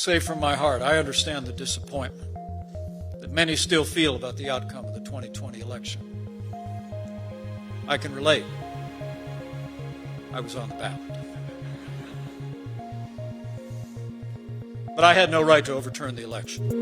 Say from my heart, I understand the disappointment that many still feel about the outcome of the 2020 election. I can relate. I was on the ballot. But I had no right to overturn the election.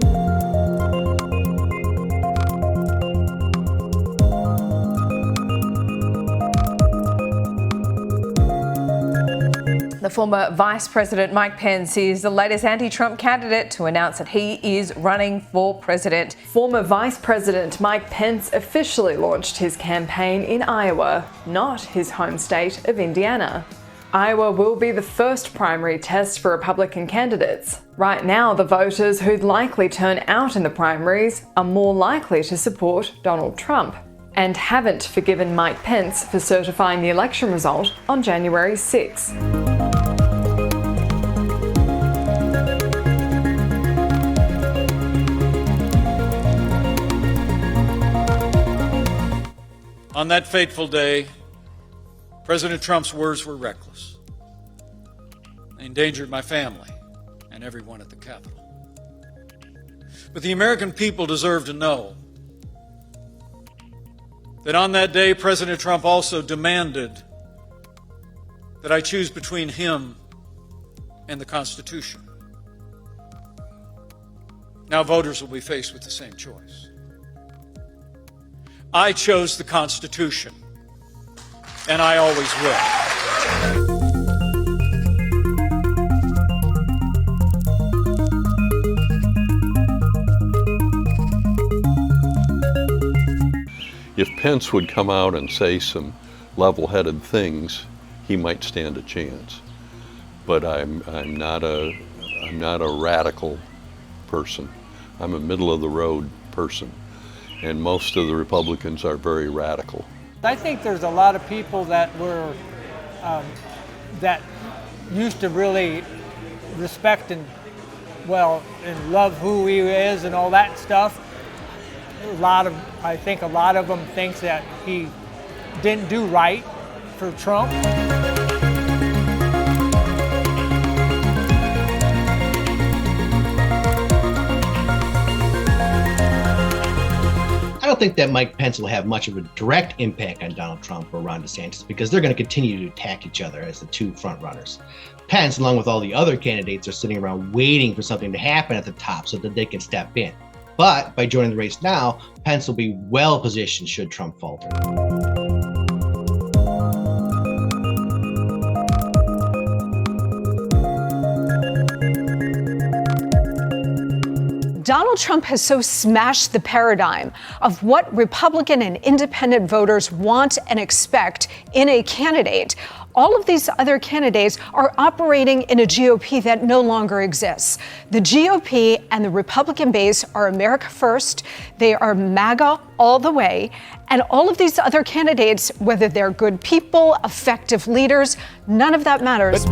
The former Vice President Mike Pence is the latest anti-Trump candidate to announce that he is running for president. Former Vice President Mike Pence officially launched his campaign in Iowa, not his home state of Indiana. Iowa will be the first primary test for Republican candidates. Right now, the voters who'd likely turn out in the primaries are more likely to support Donald Trump and haven't forgiven Mike Pence for certifying the election result on January 6. On that fateful day, President Trump's words were reckless. They endangered my family and everyone at the Capitol. But the American people deserve to know that on that day, President Trump also demanded that I choose between him and the Constitution. Now voters will be faced with the same choice. I chose the Constitution, and I always will. If Pence would come out and say some level-headed things, he might stand a chance. But I'm not a radical person. I'm a middle-of-the-road person. And most of the Republicans are very radical. I think there's a lot of people that were that used to really respect and love who he is and all that stuff. I think a lot of them thinks that he didn't do right for Trump. I don't think that Mike Pence will have much of a direct impact on Donald Trump or Ron DeSantis because they're going to continue to attack each other as the two front runners. Pence, along with all the other candidates, are sitting around waiting for something to happen at the top so that they can step in. But by joining the race now, Pence will be well positioned should Trump falter. Donald Trump has so smashed the paradigm of what Republican and independent voters want and expect in a candidate. All of these other candidates are operating in a GOP that no longer exists. The GOP and the Republican base are America first. They are MAGA all the way. And all of these other candidates, whether they're good people, effective leaders, none of that matters.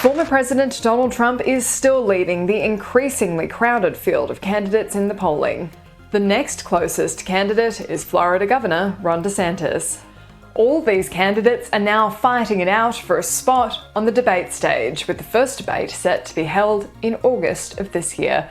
Former President Donald Trump is still leading the increasingly crowded field of candidates in the polling. The next closest candidate is Florida Governor Ron DeSantis. All these candidates are now fighting it out for a spot on the debate stage, with the first debate set to be held in August of this year.